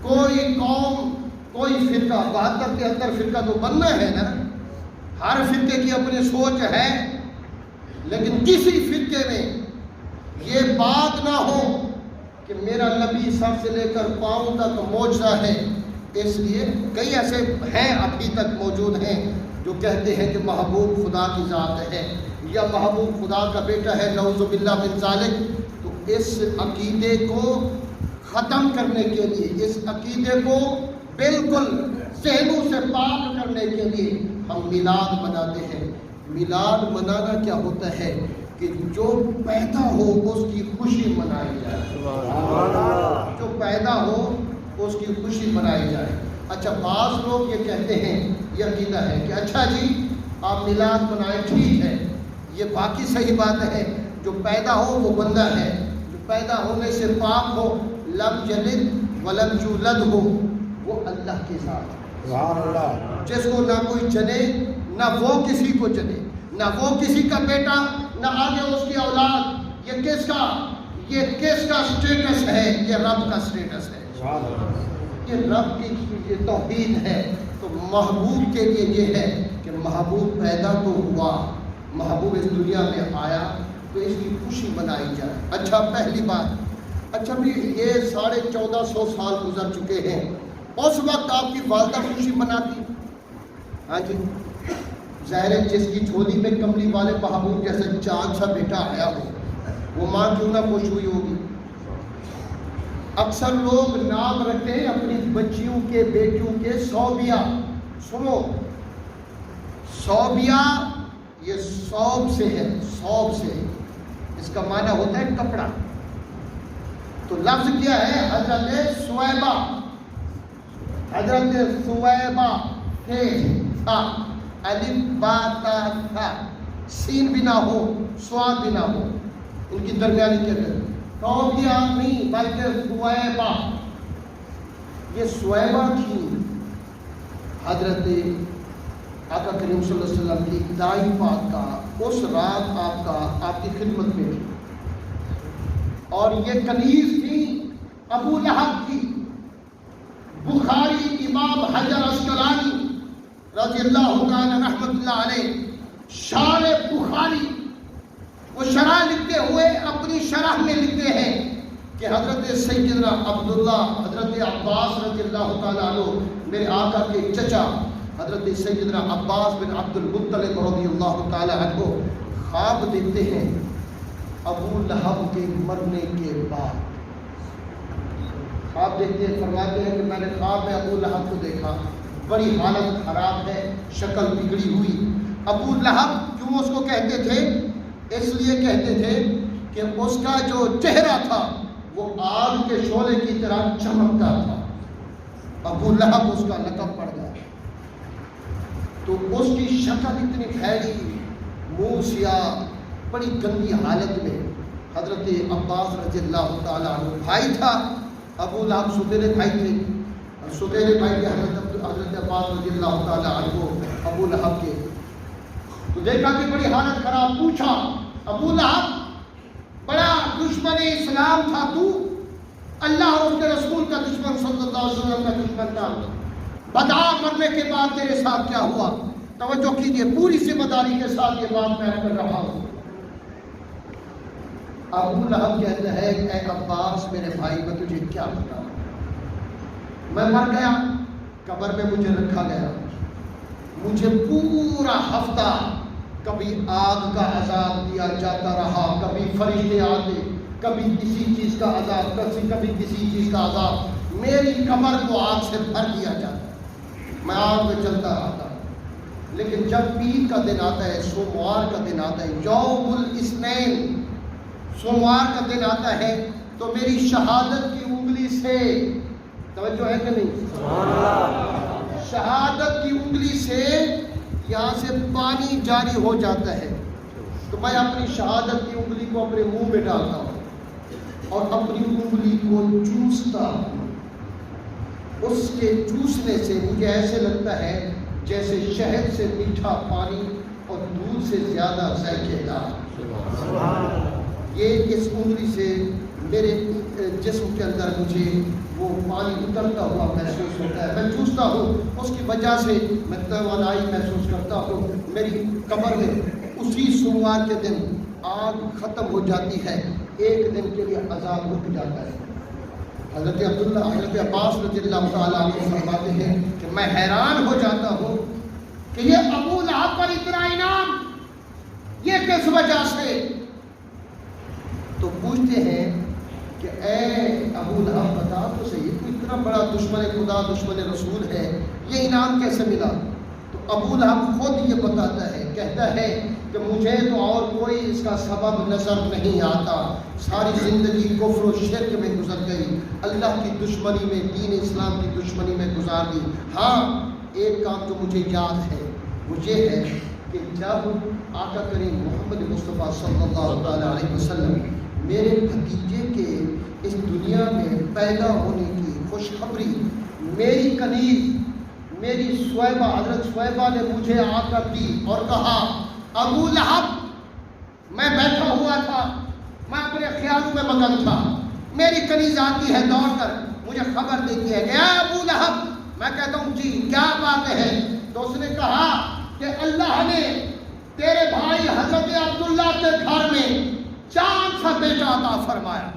کوئی قوم، کوئی فرقہ، 72-73 فرقہ تو بننا ہے نا، ہر فرقے کی اپنی سوچ ہے، لیکن کسی فرقے میں یہ بات نہ ہو کہ میرا نبی سر سے لے کر پاؤں تک معجزہ ہے. اس لیے کئی ایسے ہیں ابھی تک موجود ہیں جو کہتے ہیں کہ محبوب خدا کی ذات ہے یا محبوب خدا کا بیٹا ہے، نعوذ باللہ من ذالک. تو اس عقیدے کو ختم کرنے کے لیے، اس عقیدے کو بالکل ذہنوں سے پاک کرنے کے لیے ہم میلاد مناتے ہیں. میلاد منانا کیا ہوتا ہے کہ جو پیدا ہو اس کی خوشی منائی جائے، جو پیدا ہو اس کی خوشی منائی جائے. اچھا، بعض لوگ یہ کہتے ہیں یہ عقیدہ ہے کہ اچھا جی آپ میلاد منائیں، ٹھیک ہے، یہ باقی صحیح بات ہے، جو پیدا ہو وہ بندہ ہے، جو پیدا ہونے سے پاک ہو، لم یلد ولم یولد ہو، وہ اللہ کے ذات ہے، سبحان اللہ، جس کو نہ کوئی جنے، نہ وہ کسی کو جنے، نہ وہ کسی کا بیٹا، نہ آگے اس کی اولاد۔ یہ کس کا سٹیٹس ہے؟ یہ رب کا سٹیٹس ہے، سبحان اللہ، یہ رب کی یہ توحید ہے۔ تو محبوب کے لیے یہ ہے کہ محبوب پیدا تو ہوا، محبوب اس دنیا میں آیا تو اس کی خوشی منائی جائے۔ اچھا پہلی بات، اچھا بھی یہ 1450 سال گزر چکے ہیں، اس وقت آپ کی والدہ خوشی مناتی؟ ہاں جی، ظاہر ہے جس کی جھولی میں کملی والے محبوب جیسے چاند سا بیٹا آیا ہو، وہ ماں کیوں نہ خوش ہوئی ہوگی؟ اکثر لوگ نام رکھتے ہیں اپنی بچیوں کے، بیٹیوں کے، صوبیہ۔ سنو، صوبیہ یہ صوب سے ہے، صوب سے، اس کا معنی ہوتا ہے کپڑا۔ تو لفظ کیا ہے؟ حضرت سویبہ، حضرت سویبہ تھے، تھا، الف با تا تھا، سین بھی نہ ہو، سواد بھی نہ ہو، ان کی درمیانی کیا کریں؟ صوبیہ نہیں بلکہ سویبہ۔ یہ سویبہ تھی حضرت آقا کریم صلی اللہ علیہ وسلم کی دائی پاک کا، اس رات آپ کی خدمت میں تھی، اور یہ کنیز تھی ابو لہب کی۔ بخاری امام حجر عسقلانی رضی اللہ تعالی رحمۃ اللہ علیہ، شارح بخاری، وہ شرح لکھتے ہوئے اپنی شرح میں لکھتے ہیں کہ حضرت سیدنا عبداللہ، حضرت عباس رضی اللہ تعالیٰ عنہ، میرے آقا کے چچا حضرت سیدنا عباس بن عبد المطلب رضی اللہ تعالیٰ عنہ خواب دیکھتے ہیں ابو لہب کے مرنے کے بعد۔ خواب دیکھتے ہیں، فرماتے ہیں کہ میں نے خواب میں ابو لہب کو دیکھا، بڑی حالت خراب ہے، شکل بگڑی ہوئی۔ ابو لہب کیوں اس کو کہتے تھے؟ اس لیے کہتے تھے کہ اس کا جو چہرہ تھا وہ آگ کے شعلے کی طرح چمکتا تھا، ابو لہب اس کا لقب پڑ گیا۔ تو اس کی شکل اتنی پھیلی، منہ سیاہ، بڑی گندی حالت میں۔ حضرت عباس رضی اللہ تعالیٰ عنہ بھائی تھا، ابو لہب سوتیلے بھائی تھے، سوتیلے بھائی تھے حضرت عباس رضی اللہ تعالیٰ عنہ ابو لہب کے۔ تو دیکھا کہ بڑی حالت خراب، پوچھا ابو لہب بڑا دشمن اسلام تھا تو، اللہ اور اس کے رسول کا دشمن، صلی اللہ علیہ وسلم کا دشمن تھا، بتا مرنے کے بعد تیرے ساتھ کیا ہوا؟ توجہ کیجیے، پوری ذمہ داری کے ساتھ یہ بات میں کر رہا ہوں۔ ابو لہب کہتا ہے اے عباس میرے بھائی، میں تجھے کیا بتاؤں، میں مر گیا، قبر میں مجھے رکھا گیا، مجھے پورا ہفتہ کبھی آگ کا عذاب دیا جاتا رہا، کبھی فرشتے آتے، کبھی کسی چیز کا عذاب، کبھی کسی چیز کا عذاب، میری قبر کو آگ سے بھر دیا جاتا، میں آگ میں چلتا رہتا۔ لیکن جب پیر کا دن آتا ہے، سوموار کا دن آتا ہے، یوم الاثنین، سوموار کا دن آتا ہے، تو میری شہادت کی انگلی سے، توجہ ہے کہ نہیں، شہادت کی انگلی سے یہاں سے پانی جاری ہو جاتا ہے، تو میں اپنی شہادت کی انگلی کو اپنے منہ میں ڈالتا ہوں اور اپنی انگلی کو چوستا ہوں۔ اس کے چوسنے سے مجھے ایسے لگتا ہے جیسے شہد سے میٹھا پانی اور دودھ سے زیادہ ذائقے دار۔ یہ اس انگلی سے میرے جسم کے اندر مجھے وہ پانی اترتا ہوا محسوس ہوتا ہے، میں چوستا ہوں، اس کی وجہ سے میں توانائی محسوس کرتا ہوں۔ میری قبر میں اسی سوموار کے دن آگ ختم ہو جاتی ہے، ایک دن کے لیے عذاب رک جاتا ہے۔ حضرت عباس رضی اللہ تعالیٰ عنہ فرماتے ہیں کہ میں حیران ہو جاتا ہوں کہ یہ ابو لہب پر اتنا انعام، یہ کس وجہ سے؟ تو پوچھتے ہیں کہ اے ابو لہب بتا تو صحیح، تو اتنا بڑا دشمن خدا، دشمن رسول ہے، یہ انعام کیسے ملا؟ تو ابو لہب خود یہ بتاتا ہے، کہتا ہے کہ مجھے تو اور کوئی اس کا سبب نظر نہیں آتا، ساری زندگی کفر و شرک میں گزر گئی، اللہ کی دشمنی میں، دین اسلام کی دشمنی میں گزار دی۔ ہاں ایک کام جو مجھے یاد ہے وہ یہ ہے کہ جب آقا کریم محمد مصطفیٰ صلی اللہ علیہ وسلم میرے بھتیجے کے اس دنیا میں پیدا ہونے کی خوشخبری میری کنیز میری سویبہ حضرت سویبہ نے مجھے آ کر دی اور کہا ابو لہب، میں بیٹھا ہوا تھا، میں اپنے خیالوں میں مگن تھا، میری کنیز آتی ہے دوڑ کر مجھے خبر دیتی ہے کہ اے ابو لہب، میں کہتا ہوں جی کیا بات ہے؟ تو اس نے کہا کہ اللہ نے تیرے بھائی حضرت عبداللہ کے گھر میں چاند سا بیٹا عطا فرمایا۔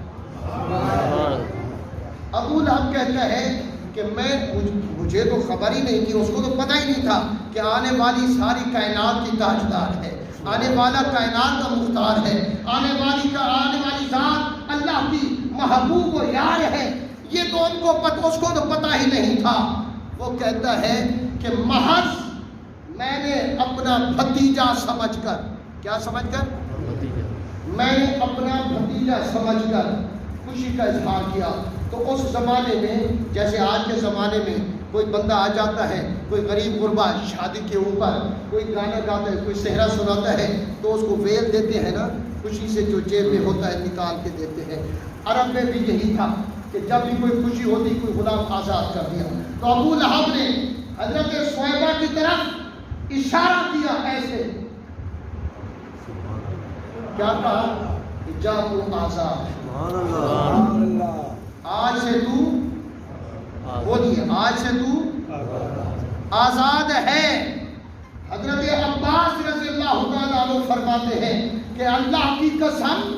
ابو لہب کہتا ہے کہ مجھے تو خبر ہی نہیں تھی، اس کو تو پتہ ہی نہیں تھا کہ آنے والی ساری کائنات کی تاجدار ہے، آنے والا کائنات کا مختار ہے، آنے والی ذات اللہ کی محبوب و یار ہے، یہ تو اس کو تو پتہ ہی نہیں تھا۔ وہ کہتا ہے کہ محض میں نے اپنا بھتیجا سمجھ کر، کیا سمجھ کر؟ میں نے اپنا بھتیجا سمجھ کر خوشی کا اظہار کیا۔ تو اس زمانے میں جیسے آج کے زمانے میں کوئی بندہ آ جاتا ہے، کوئی غریب غربا شادی کے اوپر کوئی گانا گاتا ہے، کوئی صحرا سناتا ہے تو اس کو ویل دیتے ہیں نا، خوشی سے جو جیب میں ہوتا ہے نکال کے دیتے ہیں۔ عرب میں بھی یہی تھا کہ جب بھی کوئی خوشی ہوتی کوئی غلام آزاد کر دیا۔ تو ابو لہب نے حضرت سویبہ کی طرف اشارہ کیا ایسے، کیا کہا کہ جا تو آزاد، آج سے تو بولیے آج سے تو آزاد ہے۔ حضرت عباس رضی اللہ تعالیٰ عنہ فرماتے ہیں کہ اللہ کی قسم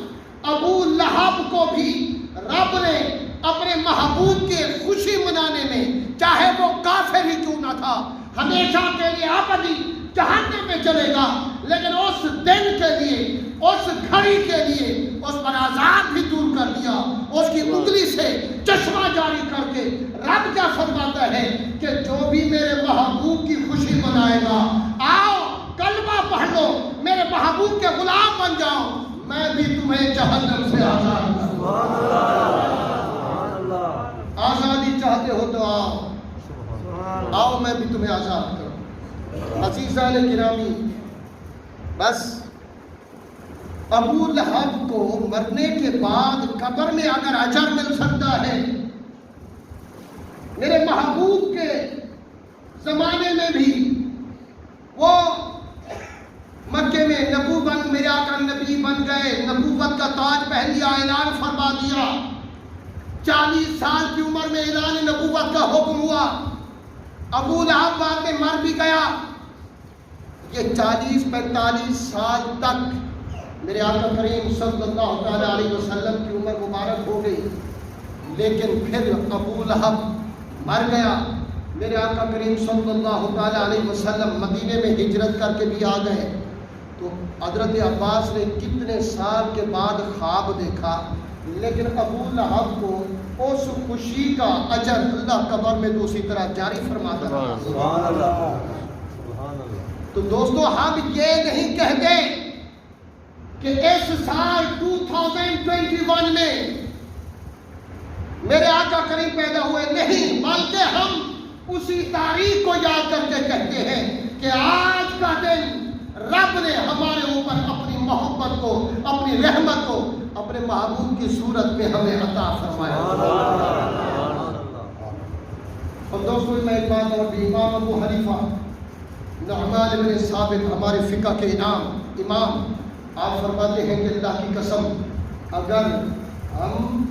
ابو لہب کو بھی رب نے اپنے محبوب کے خوشی منانے میں، چاہے وہ کافر ہی کیوں نہ تھا، ہمیشہ کے لیے ابدی جہنم میں چلے گا، لیکن اس دن کے لیے، اس گھڑی کے لیے اس پر عذاب بھی دور کر دیا۔ اس کی انگلی سے چشمہ جاری کر کے رب کیا فرماتا ہے کہ جو بھی میرے محبوب کی خوشی منائے گا، آؤ کلمہ پڑھ لو، میرے محبوب کے غلام بن جاؤ، میں بھی تمہیں جہنم سے آزاد کروں۔ آزادی چاہتے ہو تو آؤ میں بھی تمہیں آزاد کروں۔ عزیزان گرامی، بس ابو لہب کو مرنے کے بعد قبر میں اگر اجر مل سکتا ہے، میرے محبوب کے زمانے میں بھی وہ مکے میں نبوت میرے آقا نبی بن گئے، نبوت کا تاج پہن لیا، اعلان فرما دیا، 40 سال کی عمر میں اعلان نبوت کا حکم ہوا۔ ابو لہب بعد میں مر بھی گیا۔ یہ 40-45 سال تک میرے آقا کریم صلی اللہ تعالیٰ علیہ وسلم کی عمر مبارک ہو گئی، لیکن پھر ابو لہب مر گیا۔ میرے آقا کریم صلی اللہ تعالیٰ علیہ وسلم مدینے میں ہجرت کر کے بھی آ گئے۔ تو حضرت عباس نے کتنے سال کے بعد خواب دیکھا، لیکن ابو لہب کو اس خوشی کا اجر اللہ قبر میں تو اسی طرح جاری فرماتا رہا۔ سبحان اللہ۔ تو دوستو، ہم یہ نہیں کہتے کہ اس سال 2021 میں میرے آقا کریم پیدا ہوئے، نہیں، بلکہ ہم اسی تاریخ کو یاد کر کے کہتے ہیں کہ آج کا دن رب نے ہمارے اوپر اپنی محبت کو، اپنی رحمت کو اپنے محبوب کی صورت میں ہمیں عطا فرمایا۔ اور دوستو، میں ایک بات اور بھی، امام ابو حنیفہ نعمان بن ثابت ہمارے فقہ کے امام، آپ فرماتے ہیں کہ اللہ کی قسم اگر ہم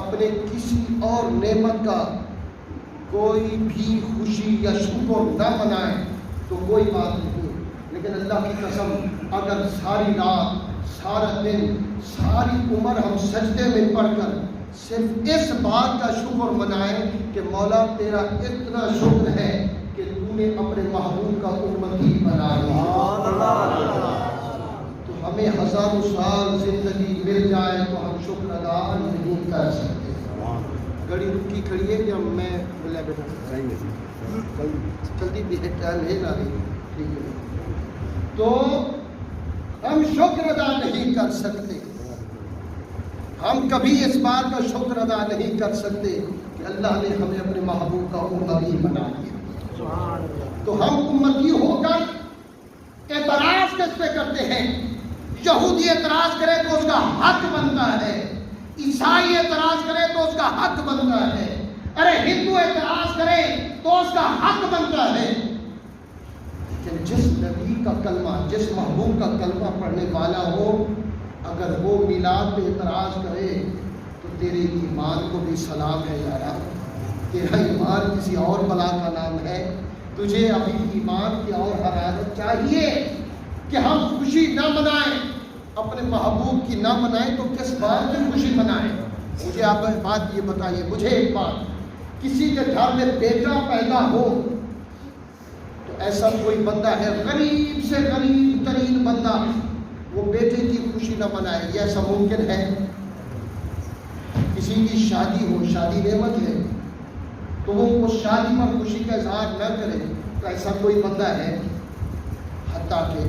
اپنے کسی اور نعمت کا کوئی بھی خوشی یا شکر نہ منائیں تو کوئی بات نہیں، لیکن اللہ کی قسم اگر ساری رات، سارا دن، ساری عمر ہم سجدے میں پڑھ کر صرف اس بات کا شکر منائیں کہ مولا تیرا اتنا شکر ہے کہ تو نے اپنے محبوب کا امتی بنا لیا، تو ہمیں ہزاروں سال زندگی مل جائے تو ہم شکر ادا نہیں کر سکتے۔ گاڑی رکی کھڑی ہے کہ میں بولا بیٹا جلدی بھی ٹائم ہے نہ رہی، ٹھیک ہے، تو ہم شکر ادا نہیں کر سکتے، ہم کبھی اس بات کا شکر ادا نہیں کر سکتے کہ اللہ نے ہمیں اپنے محبوب کا امتی بنا دیا۔ تو ہم امتی ہو کر اعتراض کس پہ کرتے ہیں؟ یہودی اعتراض کرے تو اس کا حق بنتا ہے، عیسائی اعتراض کرے تو اس کا حق بنتا ہے، ارے ہندو اعتراض کرے تو اس کا حق بنتا ہے۔ کہ جس نبی کا کلمہ، جس محبوب کا کلمہ پڑھنے والا ہو، اگر وہ میلاد پہ اعتراض کرے تو تیرے ایمان کو بھی سلام ہے یارا، تیرا ایمان کسی اور بلا کا نام ہے، تجھے ابھی ایمان کی اور حرارت چاہیے کہ ہم خوشی نہ منائیں، اپنے محبوب کی نہ منائیں تو کس بات کی خوشی منائیں؟ مجھے آپ بات یہ بتائیے، مجھے ایک بات، کسی کے گھر میں بیٹا پیدا ہو تو ایسا کوئی بندہ ہے غریب سے غریب ترین بندہ، وہ بیٹے کی خوشی نہ منائے، یہ ایسا ممکن ہے؟ کسی کی شادی ہو، شادی نعمت ہے، تو وہ اس شادی پر خوشی کا اظہار نہ کرے، تو ایسا کوئی بندہ ہے؟ حتیٰ کہ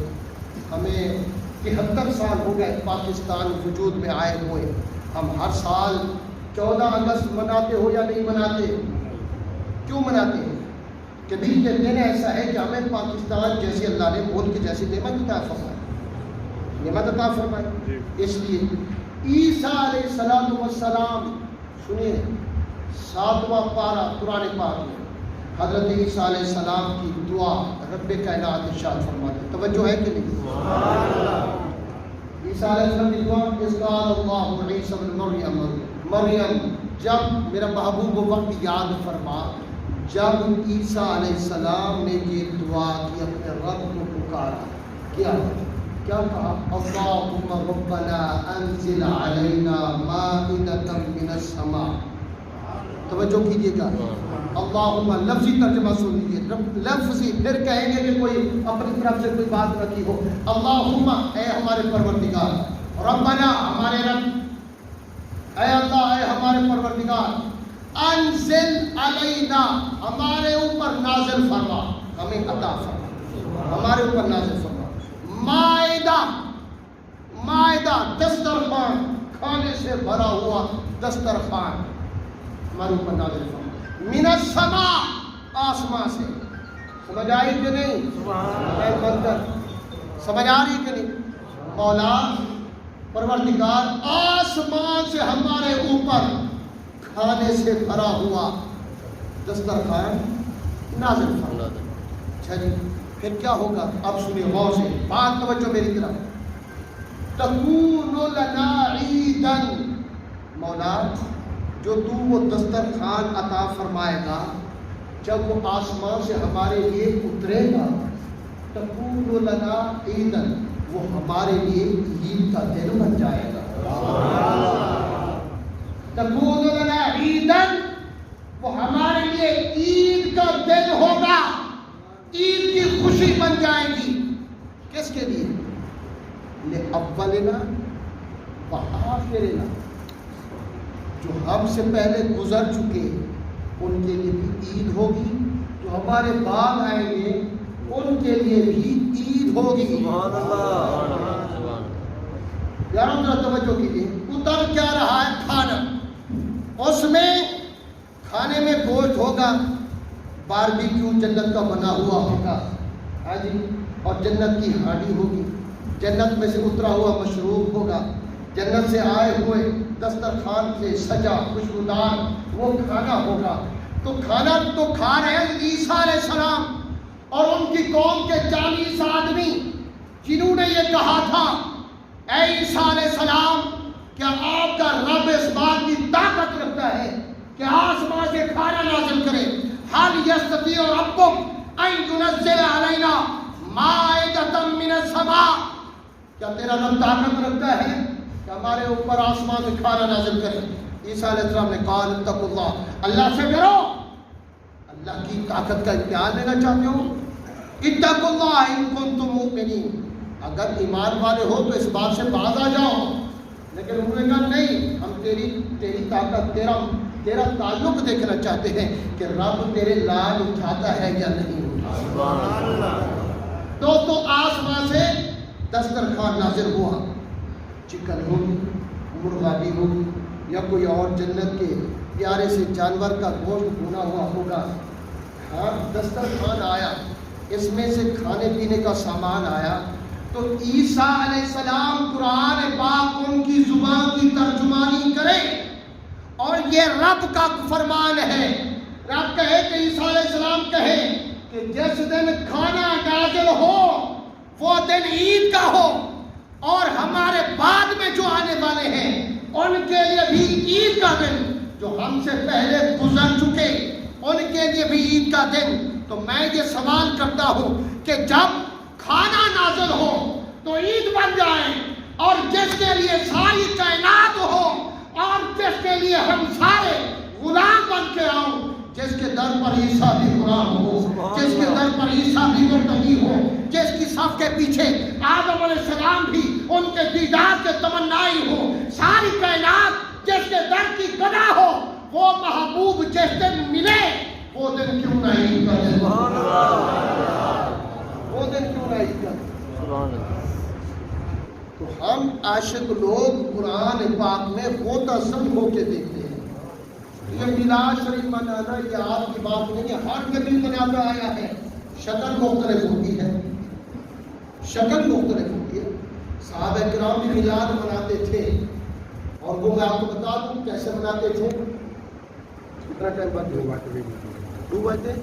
ہمیں 73 سال ہو گئے پاکستان وجود میں آئے ہوئے، ہم ہر سال 14 اگست مناتے ہو یا نہیں مناتے؟ کیوں مناتے ہیں؟ کبھی یہ دن ایسا ہے کہ ہمیں پاکستان جیسی اللہ نے ملک جیسی نعمت عطا فرمائی، نعمت عطا فرمائی، اس لیے عیسیٰ علیہ السلام، سنیے 7واں پارہ قرآن پاک میں حضرت عیسیٰ علیہ السلام کی دعا رب کائنات ارشاد فرماتے، توجہ ہے کہ نہیں؟ عیسیٰ علیہ السلام کی دعا، اس قال اللہ عیسی ابن مریم، جب میرا محبوب وہ وقت یاد فرما جب عیسیٰ علیہ السلام نے یہ دعا کی، اپنے رب کو پکارا، کیا کہا؟ اللہم ربنا انزل علینا مائدۃ من السماء، توجہ کیجیے گا، اللہم لفظی ترجمہ سن لیجیے، لفظی پھر کہیں گے کہ کوئی اپنی طرف سے کوئی بات نہ کی ہو، اللہم اے ہمارے پروردگار، ربنا ہمارے رب، اے اللہ اے ہمارے پروردگار، انزل علینا ہمارے اوپر نازل فرما، ہمیں عطا فرما، ہمارے اوپر نازل فرما، مائدہ دسترخوان، کھانے سے بھرا ہوا دسترخوان ہمارے اوپر نازل فرما، من السماء آسمان سے، سمجھ آئی کہ نہیں؟ سمجھ آ رہی کہ نہیں؟ مولا پروردگار آسمان سے ہمارے اوپر کھانے سے بھرا ہوا دسترخوان نازل فرما۔ اچھا جی، پھر کیا ہوگا؟ اب سنیے غور سے، بات توجہ میری طرف، تکون لنا عیدا، مولا جو تو وہ دسترخوان عطا فرمائے گا، جب وہ آسمان سے ہمارے لیے اترے گا، تکون لنا عیدا، وہ ہمارے لیے عید کا دن بن جائے گا، تکون لنا عیدا، وہ ہمارے لیے عید کا دن ہوگا، عید کی خوشی بن جائے گی، کس کے لیے؟ لأولنا وآخرنا، جو ہم سے پہلے گزر چکے ان کے لیے بھی عید ہوگی، جو ہمارے بعد آئیں گے ان کے لیے بھی عید ہوگی۔ سبحان اللہ، یاروں ذرا توجہ کیجیے، اتر کیا رہا ہے؟ کھانا، اس میں کھانے میں گوشت ہوگا، باربیکیو جنت کا بنا ہوا ہوگا، ہاں جی، اور جنت کی ہانڈی ہوگی، جنت میں سے اترا ہوا مشروب ہوگا، جنت سے آئے ہوئے دسترخوان سے سجا خوشبودار وہ کھانا ہوگا۔ تو کھانا تو کھا رہے ہیں عیسیٰ علیہ السلام اور ان کی قوم کے 40 آدمی، جنہوں نے یہ کہا تھا، اے عیسیٰ علیہ السلام، کیا آپ کا رب اس بات کی طاقت رکھتا ہے کہ آسمان سے کھانا نازل کرے؟ حل یستطیع ربک ان ینزل علینا مائدۃ من السماء، کیا تیرا رب طاقت رکھتا ہے کہ ہمارے اوپر آسمان سے کھانا نازل کرے؟ عیسیٰ علیہ السلام نے کہا اتقوا اللہ، اللہ سے ڈرو، اللہ کی طاقت کا امتحان لینا چاہتے ہو؟ اتقوا اللہ ان کنتم مؤمنین، اگر ایمان والے ہو تو اس بات سے باز آ جاؤ۔ لیکن انہوں نے کہا نہیں، ہم تیری طاقت، تیرا تعلق دیکھنا چاہتے ہیں کہ رب تیرے لال اٹھاتا ہے یا نہیں اٹھاتا۔ تو آسمان سے دسترخوان نازل ہوا، چکن ہوگی، مرغا بھی ہوگی، یا کوئی اور جنت کے پیارے سے جانور کا گوشت بھونا ہوا ہوگا، ہاں دسترخوان آیا، اس میں سے کھانے پینے کا سامان آیا، تو عیسیٰ علیہ السلام قرآن پاک ان کی زبان کی ترجمانی کرے، اور یہ رب کا فرمان ہے۔ رب کہے کہ عیسیٰ علیہ السلام کہے کہ جس دن کھانا نازل ہو وہ دن عید کا ہو، اور ہمارے بعد میں جو آنے والے ہیں ان کے لیے بھی عید کا دن، جو ہم سے پہلے گزر چکے ان کے لیے بھی عید کا دن۔ تو میں یہ سوال کرتا ہوں کہ جب کھانا نازل ہو تو عید بن جائے، اور جس کے لیے ساری کائنات ہو، اور جس کے لیے ہم سارے غلام بن کے آؤں، جس کے در پر عیسیٰ بھی غلام ہو، جس کے در پر عیسیٰ بھی مرتدی ہو، جس کی صف کے پیچھے آدم علیہ السلام بھی ان کے دیدار کے تمنائی ہو، ساری کائنات جس کے در کی گدا ہو، وہ محبوب جس دن ملے وہ دن کیوں نہ عید کا دن، وہ دن کیوں نہ عید کا دن۔ تو ہم عاشق لوگ قرآن پاک میں غوطہ زن ہو کے دیکھتے ہیں۔ یہ میلاد شریف منانا یہ آپ کی بات نہیں ہے، ہر نبی مناتا آیا ہے، شکل مختلف ہوتی ہے، شکل مختلف ہوتی ہے۔ صحابہ کرام بھی میلاد مناتے تھے، اور وہ میں آپ کو بتا دوں کیسے مناتے تھے۔ کتنا ٹائم بعد 2 بجے